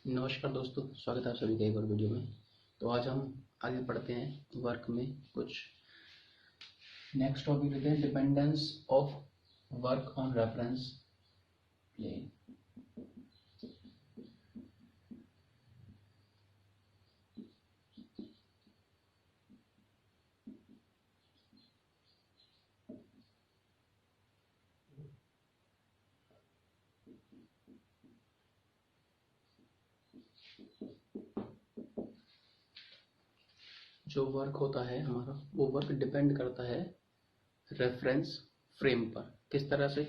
नमस्कार दोस्तों, स्वागत है आप सभी का एक और वीडियो में। तो आज हम आगे पढ़ते हैं वर्क में कुछ नेक्स्ट टॉपिक लेते हैं, dependence of work on reference plane. जो वर्क होता है हमारा, वो वर्क डिपेंड करता है रेफरेंस फ्रेम पर। किस तरह से,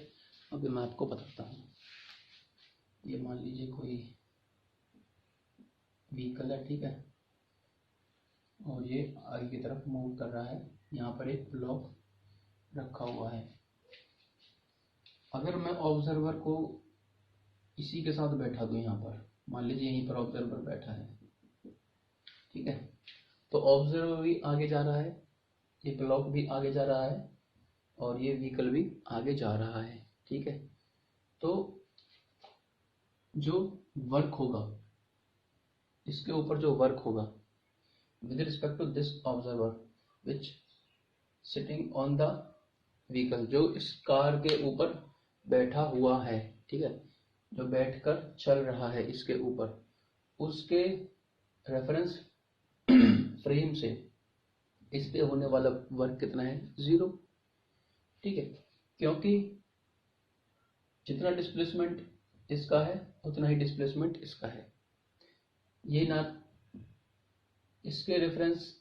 अभी मैं आपको बताता हूँ। ये मान लीजिए कोई व्हीकल है, ठीक है, और ये आगे की तरफ मूव कर रहा है। यहाँ पर एक ब्लॉक रखा हुआ है। अगर मैं ऑब्जर्वर को इसी के साथ बैठा दूं, यहाँ पर मान लीजिए यहीं पर ऑब्जर्वर बैठा है, ठीक है, तो ऑब्जर्वर भी आगे जा रहा है, ये ब्लॉक भी आगे जा रहा है, और ये व्हीकल भी आगे जा रहा है, ठीक है। तो जो वर्क होगा, इसके ऊपर जो वर्क होगा with respect to this observer which sitting on the vehicle, जो इस कार के ऊपर बैठा हुआ है, ठीक है, जो बैठकर चल रहा है इसके ऊपर, उसके रेफरेंस फ्रेम से इस पे होने वाला वर्क कितना है? 0, ठीक है। क्योंकि जितना डिस्प्लेसमेंट इसका है उतना ही डिस्प्लेसमेंट इसका है। ये ना इसके रेफरेंस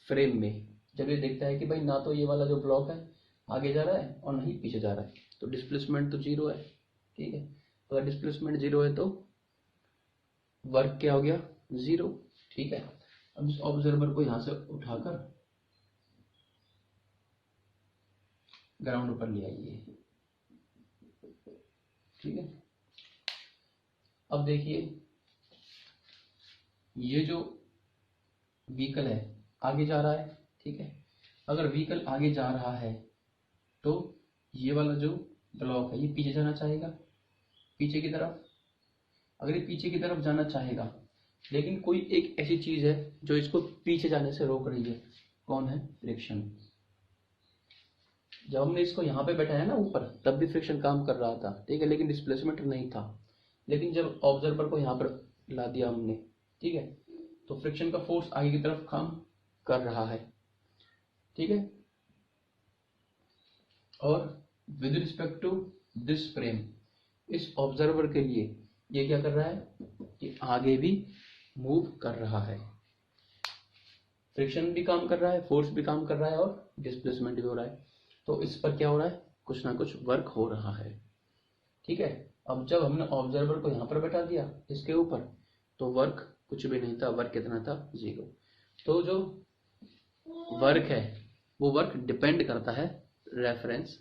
फ्रेम में जब ये देखता है कि भाई ना तो ये वाला जो ब्लॉक है आगे जा रहा है और ना ही पीछे जा रहा है, तो डिस्प्लेसमेंट तो 0 है, ठीक है। अगर डिस्प्लेसमेंट 0 है तो वर्क क्या हो गया? 0, ठीक है। अब इस ऑब्जर्वर को यहां से उठाकर ग्राउंड पर ले आइए, ठीक है। अब देखिए, ये जो व्हीकल है आगे जा रहा है, ठीक है। अगर व्हीकल आगे जा रहा है तो ये वाला जो ब्लॉक है ये पीछे जाना चाहेगा, पीछे की तरफ। अगर ये पीछे की तरफ जाना चाहेगा, लेकिन कोई एक ऐसी चीज है जो इसको पीछे जाने से रोक रही है, कौन है? फ्रिक्शन। जब हमने इसको यहाँ पे बैठाया ना ऊपर, तब भी फ्रिक्शन काम कर रहा था, ठीक है, लेकिन डिस्प्लेसमेंट नहीं था। लेकिन जब ऑब्जर्वर को यहाँ पर ला दिया हमने, ठीक है, तो फ्रिक्शन का फोर्स आगे की तरफ काम कर रहा है, ठीक है। और with respect to this frame, इस ऑब्जर्वर के लिए ये क्या कर रहा है? कि आगे भी मूव कर रहा है। फ्रिक्शन भी काम कर रहा है, फोर्स भी काम कर रहा है, और डिस्प्लेसमेंट भी हो रहा है। तो इस पर क्या हो रहा है? कुछ ना कुछ वर्क हो रहा है, ठीक है। अब जब हमने ऑब्जर्वर को यहाँ पर बैठा दिया इसके ऊपर, तो वर्क कुछ भी नहीं था, वर्क कितना था? 0। तो जो वर्क है वो वर्क डिपेंड करता है रेफरेंस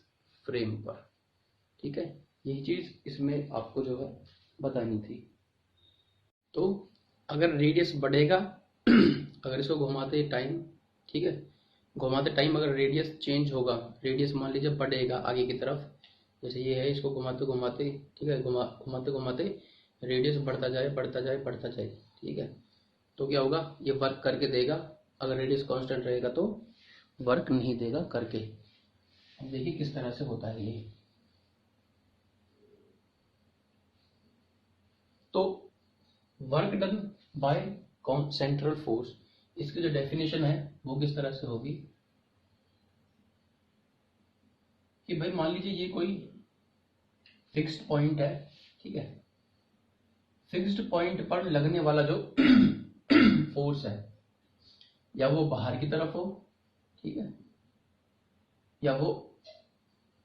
फ्रेम पर, ठीक है। यही चीज इसमें आपको जो है बतानी थी। तो अगर रेडियस बढ़ेगा अगर इसको घुमाते टाइम, ठीक है, घुमाते टाइम अगर रेडियस चेंज होगा, रेडियस मान लीजिए बढ़ेगा आगे की तरफ, जैसे ये है, इसको घुमाते घुमाते, ठीक है, घुमाते घुमाते रेडियस बढ़ता जाए बढ़ता जाए बढ़ता जाए, ठीक है, तो क्या होगा? ये वर्क करके देगा। अगर रेडियस कांस्टेंट रहेगा तो वर्क नहीं देगा करके। अब देखिए किस तरह से होता है ये। तो work done by central force, इसकी जो डेफिनेशन है वो किस तरह से होगी कि भाई मान लीजिए ये कोई फिक्स्ड पॉइंट है, ठीक है। फिक्स्ड पॉइंट पर लगने वाला जो फोर्स है, या वो बाहर की तरफ हो, ठीक है, या वो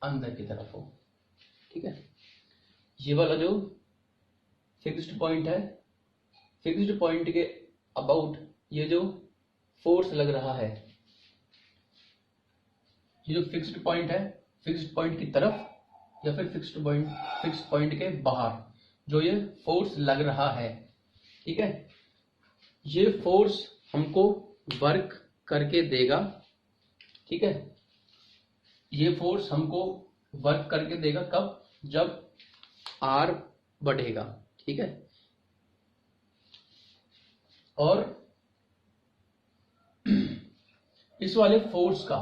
अंदर की तरफ हो, ठीक है। ये वाला जो फिक्स्ड पॉइंट है, फिक्स्ड पॉइंट के अबाउट ये जो फोर्स लग रहा है, ये जो फिक्स्ड पॉइंट है, फिक्स्ड पॉइंट की तरफ या फिर फिक्स्ड पॉइंट के बाहर जो ये फोर्स लग रहा है, ठीक है, ये फोर्स हमको वर्क करके देगा, ठीक है। ये फोर्स हमको वर्क करके देगा कब? जब आर बढ़ेगा, ठीक है। और इस वाले फोर्स का,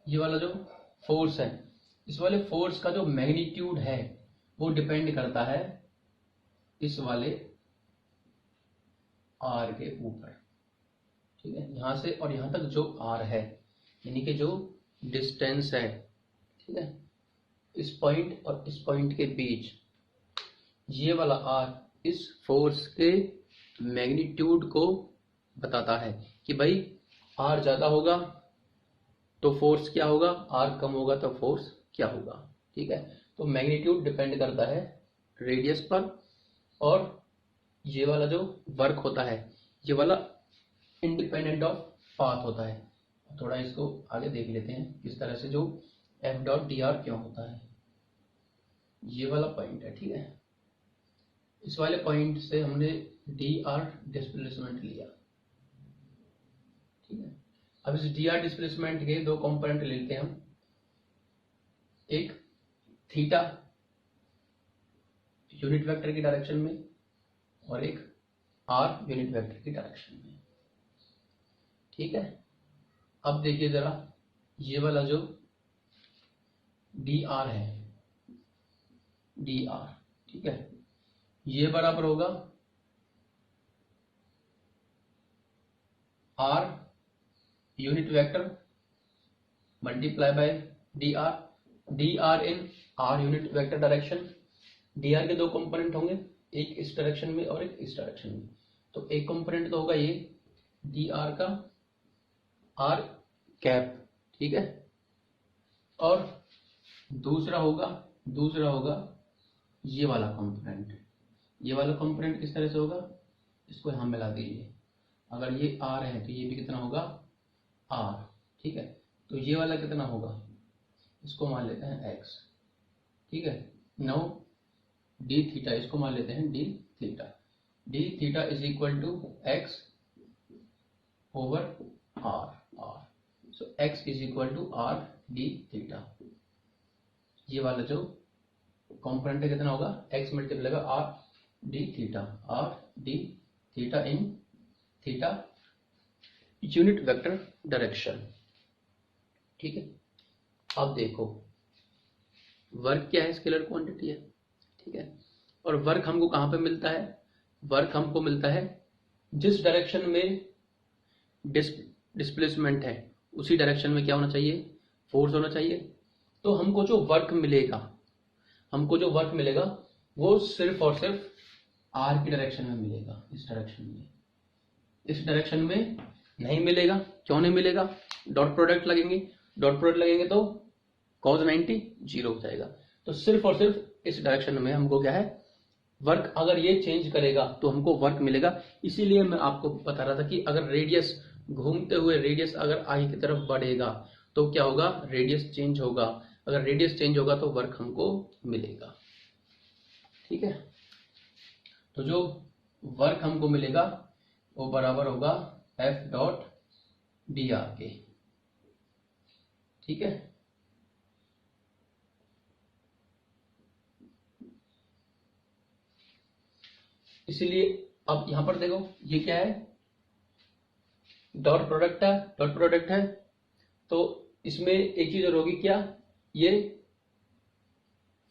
ये वाला जो फोर्स है, इस वाले फोर्स का जो मैग्नीट्यूड है वो डिपेंड करता है इस वाले आर के ऊपर। ठीक है, यहां से और यहां तक जो आर है, यानी कि जो डिस्टेंस है, ठीक है, इस पॉइंट और इस पॉइंट के बीच, ये वाला आर इस फोर्स के मैग्नीट्यूड को बताता है कि भाई आर ज्यादा होगा तो फोर्स क्या होगा, आर कम होगा तो फोर्स क्या होगा। ठीक है, तो मैग्नीट्यूड डिपेंड करता है रेडियस पर, और ये वाला जो वर्क होता है ये वाला इंडिपेंडेंट ऑफ पाथ होता है। थोड़ा इसको आगे देख लेते हैं किस तरह से जो एफ डॉट डी आर क्यों होता है। ये वाला पॉइंट है, ठीक है, इस वाले पॉइंट से हमने डी आर डिस्प्लेसमेंट लिया। ठीक है, अब इस डी आर डिस्प्लेसमेंट के दो कंपोनेंट लेते हैं हम, एक थीटा यूनिट वेक्टर की डायरेक्शन में और एक आर यूनिट वेक्टर की डायरेक्शन में। ठीक है, अब देखिए जरा, ये वाला जो डी आर है, डी आर, ठीक है, ये बराबर होगा r unit vector multiply by d r in r unit vector direction. D r के दो कंपोनेंट होंगे, एक इस डायरेक्शन में और एक इस डायरेक्शन में। तो एक कंपोनेंट तो होगा ये डी आर का आर कैप, ठीक है, और दूसरा होगा ये वाला कंपोनेंट। ये वाला कंपोनेंट किस तरह से होगा, इसको यहां मिला दीजिए, अगर ये आर है तो ये भी कितना होगा आर। ठीक है, तो ये वाला कितना होगा, इसको मान लेते हैं एक्स। ठीक है, नाउ डी थीटा, इसको मान लेते हैं d theta is equal to x over r. So x is equal to r d theta. ये वाला जो कॉम्पोनेंट है कितना होगा, एक्स मल्टीप्लाई का r d theta in theta unit vector direction. ठीक है, अब देखो वर्क क्या है, स्केलर क्वांटिटी है। ठीक है, और वर्क हमको कहां पे मिलता है, वर्क हमको मिलता है जिस डायरेक्शन में डिस्प्लेसमेंट है उसी डायरेक्शन में क्या होना चाहिए, फोर्स होना चाहिए। तो हमको जो वर्क मिलेगा वो सिर्फ और सिर्फ आर की डायरेक्शन में मिलेगा, इस डायरेक्शन में नहीं मिलेगा। क्यों नहीं मिलेगा, डॉट प्रोडक्ट लगेंगे तो cos 90 जीरो हो जाएगा। तो सिर्फ और सिर्फ इस डायरेक्शन में हमको क्या है, वर्क अगर ये चेंज करेगा तो हमको वर्क मिलेगा। इसीलिए मैं आपको बता रहा था कि अगर रेडियस घूमते हुए रेडियस अगर आगे की तरफ बढ़ेगा तो क्या होगा, रेडियस चेंज होगा। अगर रेडियस चेंज होगा तो वर्क हमको मिलेगा। ठीक है, तो जो वर्क हमको मिलेगा वो बराबर होगा एफ डॉट डी आर के। ठीक है, इसीलिए अब यहां पर देखो ये क्या है, डॉट प्रोडक्ट है, तो इसमें एक चीज और होगी क्या, ये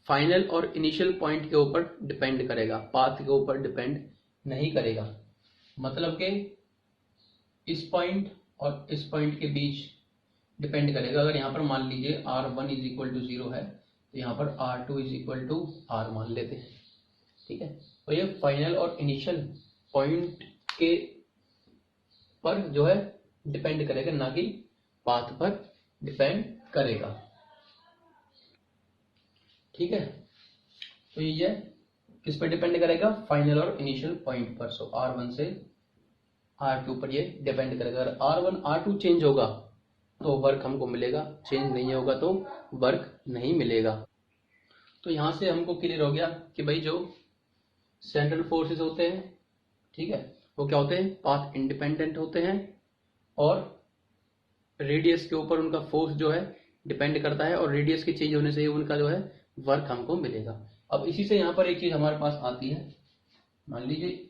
फाइनल और इनिशियल पॉइंट के ऊपर डिपेंड करेगा, पाथ के ऊपर डिपेंड नहीं करेगा। मतलब कि इस पॉइंट और इस पॉइंट के बीच डिपेंड करेगा। अगर यहां पर मान लीजिए r1 इज इक्वल टू 0 है तो यहां पर r2 is equal to r मान लेते हैं। ठीक है, तो ये फाइनल और इनिशियल पॉइंट के पर जो है डिपेंड करेगा, ना कि पाथ पर डिपेंड करेगा। ठीक है, तो ये किस पर डिपेंड करेगा, फाइनल और इनिशियल पॉइंट पर। सो r1 से r2 पर ये डिपेंड करेगा। अगर r1 r2 चेंज होगा तो वर्क हमको मिलेगा, चेंज नहीं होगा तो वर्क नहीं मिलेगा। तो यहां से हमको क्लियर हो गया कि भाई जो सेंट्रल फोर्सेस होते हैं, ठीक है, वो क्या होते हैं, पाथ इंडिपेंडेंट होते हैं और रेडियस के ऊपर उनका फोर्स जो है डिपेंड करता है, और रेडियस के चेंज होने से ही उनका जो है वर्क हमको मिलेगा। अब इसी से यहाँ पर एक चीज हमारे पास आती है, मान लीजिए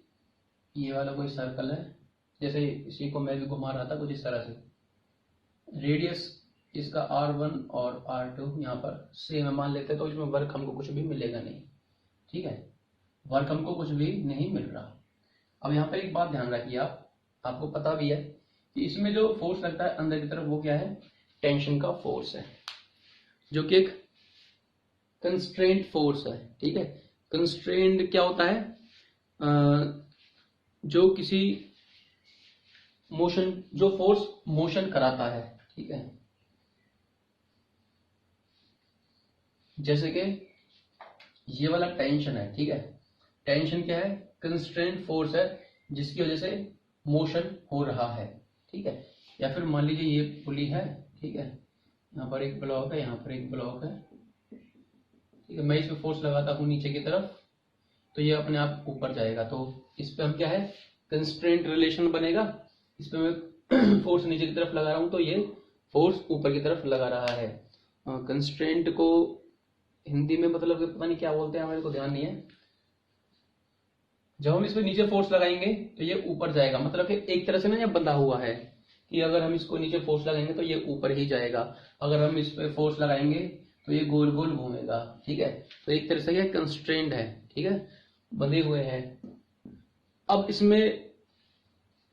ये वाला कोई सर्कल है, जैसे इसी को मैं भी घुमा रहा था कुछ इस तरह से। रेडियस इसका R1 और R2 यहाँ पर सेम मान लेते हैं, तो इसमें वर्क हमको कुछ भी मिलेगा नहीं, ठीक है, वर्क हमको कुछ भी नहीं मिल रहा। अब यहाँ पर एक बात ध्यान रखिए, आपको पता भी है कि इसमें जो फोर्स लगता है अंदर की तरफ वो क्या है, टेंशन का फोर्स है, जो कि एक कंस्ट्रेंट फोर्स है, ठीक है। कंस्ट्रेंट क्या होता है, जो किसी मोशन, जो फोर्स मोशन कराता है, ठीक है। जैसे कि ये वाला टेंशन है, ठीक है, टेंशन क्या है, कंस्ट्रेंट फोर्स है जिसकी वजह से मोशन हो रहा है, ठीक है। या फिर मान लीजिए ये पुली है, ठीक है, यहाँ पर एक ब्लॉक है, यहाँ पर एक ब्लॉक है, ठीक है, मैं इसमें फोर्स लगाता हूँ नीचे की तरफ तो ये अपने आप ऊपर जाएगा, तो इस पे हम क्या है, कंस्ट्रेंट रिलेशन बनेगा। इस पे मैं फोर्स नीचे की तरफ लगा रहा हूँ तो ये फोर्स ऊपर की तरफ लगा रहा है। कंस्ट्रेंट को हिंदी में मतलब पता नहीं क्या बोलते हैं, मेरे को ध्यान नहीं है। जब हम इस पे नीचे फोर्स लगाएंगे तो ये ऊपर जाएगा, मतलब कि एक तरह से ना ये बंधा हुआ है कि अगर हम इसको नीचे फोर्स लगाएंगे तो ये ऊपर ही जाएगा, अगर हम इस पे फोर्स लगाएंगे तो ये गोल गोल घूमेगा, ठीक है। तो एक तरह से ये कंस्ट्रेंट है, ठीक है, बंधे हुए हैं। अब इसमें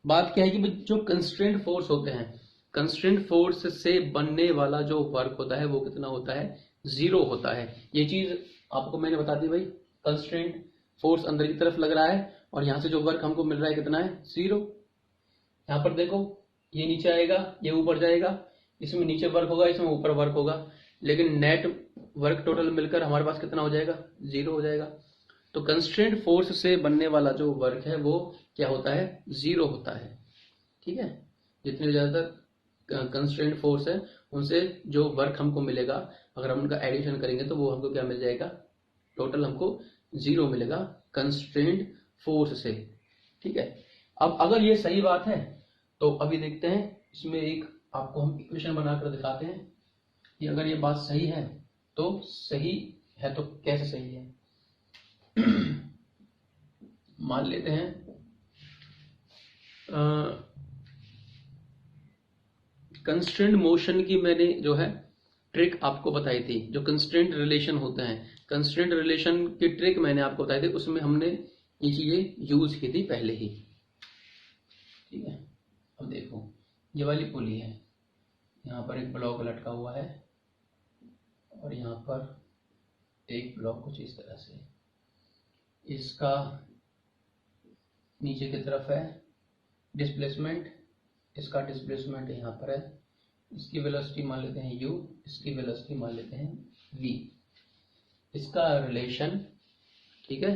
बात क्या है कि जो कंस्ट्रेंट फोर्स होते हैं, कंस्ट्रेंट फोर्स से बनने वाला जो वर्क होता है वो कितना होता है, 0 होता है। ये चीज आपको मैंने बता दी भाई, कंस्ट्रेंट फोर्स अंदर की तरफ लग रहा है और यहाँ से जो वर्क हमको मिल रहा है कितना है, 0। यहाँ पर देखो ये नीचे आएगा, ये ऊपर जाएगा, इसमें नीचे वर्क होगा, इसमें ऊपर वर्क होगा, लेकिन नेट वर्क टोटल मिलकर हमारे पास कितना हो जाएगा, 0 हो जाएगा। तो कंस्ट्रेंट फोर्स से बनने वाला जो वर्क है वो क्या होता है, 0 होता है, ठीक है। जितने ज्यादा कंस्ट्रेंट फोर्स है उनसे जो वर्क हमको मिलेगा, अगर हम उनका एडिशन करेंगे तो वो हमको क्या मिल जाएगा, टोटल हमको 0 मिलेगा कंस्ट्रेंट फोर्स से, ठीक है। अब अगर ये सही बात है तो अभी देखते हैं, इसमें एक आपको हम इक्वेशन बनाकर दिखाते हैं कि अगर ये बात सही है तो सही है, तो कैसे सही है। मान लेते हैं कंस्ट्रेंट मोशन की मैंने जो है ट्रिक आपको बताई थी, जो कंस्ट्रेंट रिलेशन होते हैं, कंस्ट्रेंट रिलेशन की ट्रिक मैंने आपको बताई थी, उसमें हमने ये चीजें यूज की थी पहले ही, ठीक है। अब देखो ये वाली पुली है, यहाँ पर एक ब्लॉक लटका हुआ है और यहाँ पर एक ब्लॉक कुछ इस तरह से, इसका नीचे की तरफ है डिस्प्लेसमेंट, इसका डिस्प्लेसमेंट यहाँ पर है, इसकी वेलोसिटी मान लेते हैं u, इसकी वेलोसिटी मान लेते हैं v, इसका रिलेशन, ठीक है।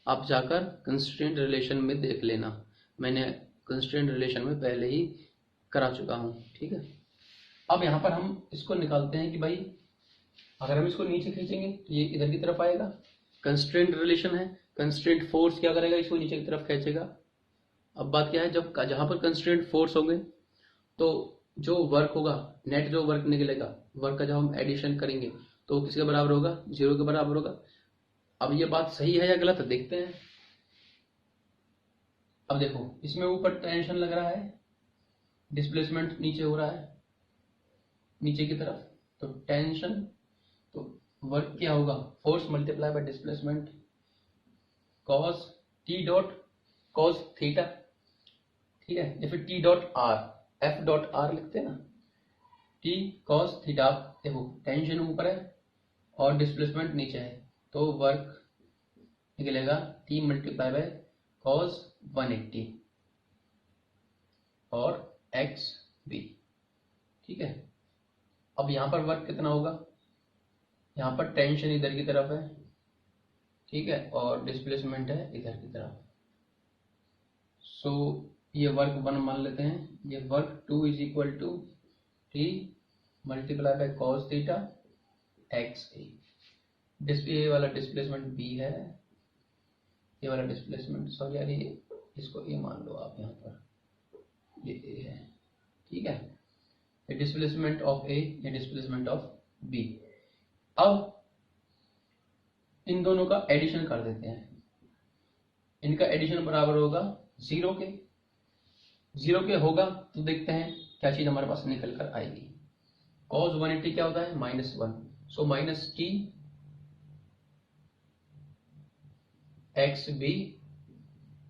आप जाकर कंस्ट्रेंट रिलेशन में देख लेना, मैंने कंस्ट्रेंट रिलेशन में पहले ही करा चुका हूँ, ठीक है। अब यहाँ पर हम इसको निकालते हैं कि भाई अगर हम इसको नीचे खींचेंगे तो ये इधर की तरफ आएगा, कंस्ट्रेंट रिलेशन है, कंस्ट्रेंट फोर्स क्या करेगा, इसको नीचे की तरफ खींचेगा। अब बात क्या है, जब जहां पर कंस्ट्रेंट फोर्स होंगे तो जो वर्क होगा, नेट जो वर्क निकलेगा, वर्क का जब हम एडिशन करेंगे तो किसके बराबर होगा, 0 के बराबर होगा। अब ये बात सही है या गलत है देखते हैं। अब देखो इसमें ऊपर टेंशन लग रहा है, डिस्प्लेसमेंट नीचे हो रहा है नीचे की तरफ, तो टेंशन, तो वर्क क्या होगा, force multiply by displacement cos T dot cos theta, ठीक है, या फिर T dot are, F dot are लिखते हैं ना, टी कॉस थीटा। देखो टेंशन ऊपर है और डिस्प्लेसमेंट नीचे है, तो वर्क निकलेगा टी मल्टीप्लाई बाय कॉस 180 और एक्स बी, ठीक है। अब यहां पर वर्क कितना होगा, यहाँ पर टेंशन इधर की तरफ है, ठीक है, और डिस्प्लेसमेंट है इधर की तरफ। सो ये वर्क 1 मान लेते हैं, ये work 2 is equal to t multiply by cos theta x a. ये वाला डिस्प्लेसमेंट बी है, ये वाला डिस्प्लेसमेंट, सॉरी यार ये इसको ए मान लो आप, यहाँ पर ये ए है, ठीक है। ये डिस्प्लेसमेंट ऑफ ए, ये डिस्प्लेसमेंट ऑफ बी। अब इन दोनों का एडिशन कर देते हैं, इनका एडिशन बराबर होगा 0 के। 0 के होगा तो देखते हैं क्या चीज हमारे पास निकल कर आएगी। cos 180 क्या होता है -1, so minus T x B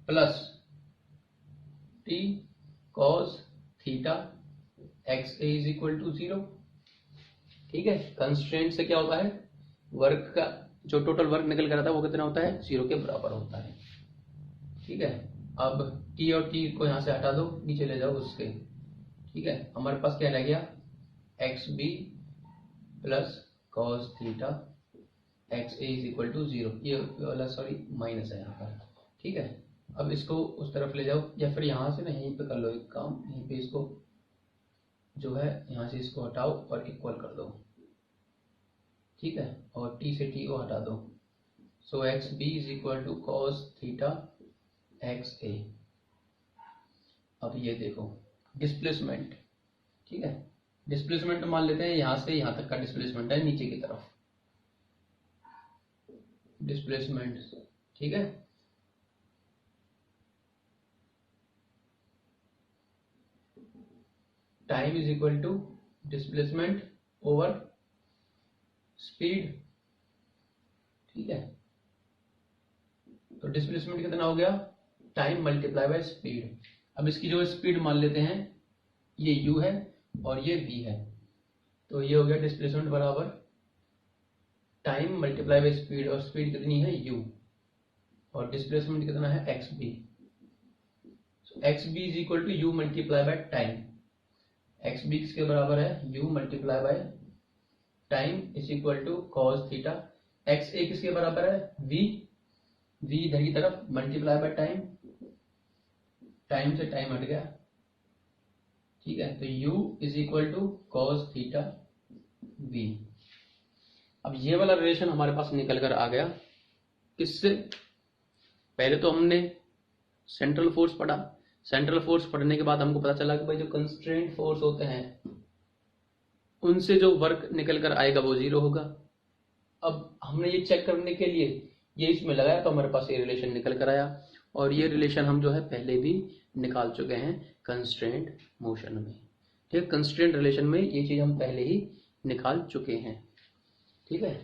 plus T cos theta x A is equal to 0। ठीक है, कंस्ट्रेंट से क्या होता है, वर्क का जो टोटल वर्क निकल कर आता है वो कितना होता है 0 के बराबर होता है। ठीक है, अब t और t को यहां से हटा दो, नीचे ले जाओ उसके। ठीक है, हमारे पास क्या रह गया x B plus cos theta x A is equal to 0। ये वाला सॉरी माइनस है यहाँ पर। ठीक है, अब इसको उस तरफ ले जाओ, या फिर यहाँ से ना यहीं पे कर लो एक काम, यहीं पे इसको जो है यहाँ से इसको हटाओ और इक्वल कर दो। ठीक है, और t से t को हटा दो, so x b is equal to cos theta x a. अब ये देखो डिस्प्लेसमेंट। ठीक है, डिस्प्लेसमेंट मान लेते हैं यहाँ से यहाँ तक का डिस्प्लेसमेंट है नीचे की तरफ डिस्प्लेसमेंट। ठीक है, time is equal to displacement over speed. ठीक है, तो डिस्प्लेसमेंट कितना हो गया टाइम मल्टीप्लाई बाय स्पीड। अब इसकी जो स्पीड मान लेते हैं ये u है और ये v है, तो ये हो गया डिस्प्लेसमेंट बराबर टाइम मल्टीप्लाई बाय स्पीड, और स्पीड कितनी है u और डिस्प्लेसमेंट कितना है x b. X b is equal to u multiply by time. X b किसके बराबर है u multiply by time is equal to cos theta. X a किसके बराबर है v, v इधर की तरफ मल्टीप्लाई बाय टाइम, टाइम से टाइम हट गया। ठीक है, तो u is equal to cos theta v। अब ये वाला रिलेशन हमारे पास निकल कर आ गया किससे, पहले तो हमने सेंट्रल फोर्स पढ़ा, सेंट्रल फोर्स पढ़ने के बाद हमको पता चला कि भाई जो कंस्ट्रेंट फोर्स होते हैं उनसे जो वर्क निकल कर आएगा वो 0 होगा। अब हमने ये चेक करने के लिए ये इसमें लगाया तो हमारे पास ये रिलेशन निकल कर आया, और ये रिलेशन हम जो है पहले भी निकाल चुके हैं कंस्ट्रेंट मोशन में। ठीक, कंस्ट्रेंट रिलेशन में ये चीज हम पहले ही निकाल चुके हैं। ठीक है,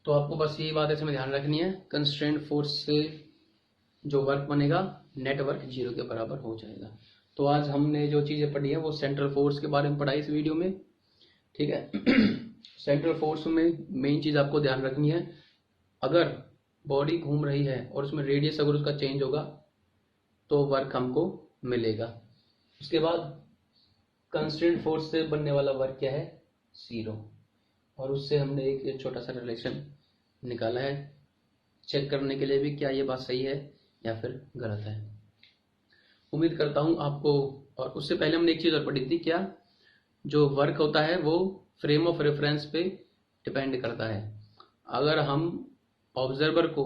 तो आपको बस यही बात इसमें ध्यान रखनी है, कंस्ट्रेंट फोर्स से जो वर्क बनेगा नेट वर्क 0 के बराबर हो जाएगा। तो आज हमने जो चीजें पढ़ी है वो सेंट्रल फोर्स के बारे में पढ़ाई इस वीडियो में। ठीक है, सेंट्रल फोर्स में मेन चीज आपको ध्यान रखनी है, अगर बॉडी घूम रही है और उसमें रेडियस अगर उसका चेंज होगा तो वर्क हमको मिलेगा। उसके बाद कंस्ट्रेंट फोर्स से बनने वाला वर्क क्या है 0, और उससे हमने एक छोटा सा रिलेशन निकाला है चेक करने के लिए भी क्या ये बात सही है या फिर गलत है। उम्मीद करता हूं आपको, और उससे पहले हमने एक चीज और पढ़ी थी, क्या जो वर्क होता है वो फ्रेम ऑफ रेफरेंस पे डिपेंड करता है। अगर हम ऑब्जर्वर को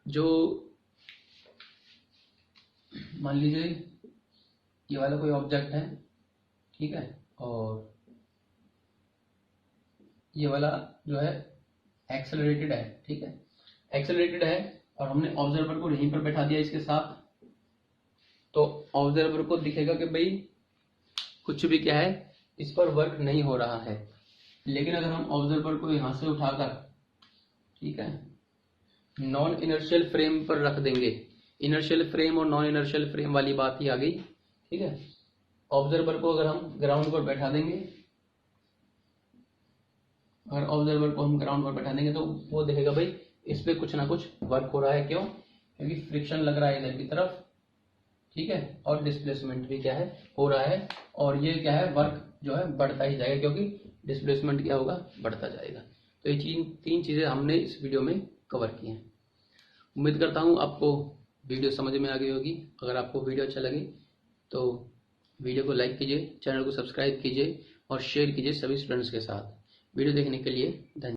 जो मान लीजिए ये वाला कोई ऑब्जेक्ट है, ठीक है, और ये वाला जो है एक्सेलरेटेड है, ठीक है, एक्सेलरेटेड है, और हमने ऑब्जर्वर को यहीं पर बैठा दिया इसके साथ, तो ऑब्जर्वर को दिखेगा कि भाई कुछ भी क्या है इस पर वर्क नहीं हो रहा है। लेकिन अगर हम ऑब्जर्वर को यहां से उठाकर, ठीक है, नॉन इनर्शियल फ्रेम पर रख देंगे, इनर्शियल फ्रेम और नॉन इनर्शियल फ्रेम वाली बात ही आ गई। ठीक है, ऑब्जर्वर को अगर हम ग्राउंड पर बैठा देंगे, अगर ऑब्जर्वर को हम ग्राउंड पर बैठा देंगे तो वो देखेगा भाई इस पे कुछ ना कुछ वर्क हो रहा है। क्यों? क्योंकि फ्रिक्शन लग रहा है इधर की तरफ, ठीक है, और डिस्प्लेसमेंट भी क्या है हो रहा है, और ये क्या है वर्क जो है बढ़ता ही जाएगा क्योंकि डिस्प्लेसमेंट क्या होगा बढ़ता जाएगा। तो ये तीन चीजें हमने इस वीडियो में कवर की हैं। उम्मीद करता हूँ आपको वीडियो समझ में आ गई होगी। अगर आपको वीडियो अच्छा लगे तो वीडियो को लाइक कीजिए, चैनल को सब्सक्राइब कीजिए और शेयर कीजिए सभी स्टूडेंट्स के साथ। वीडियो देखने के लिए धन्यवाद।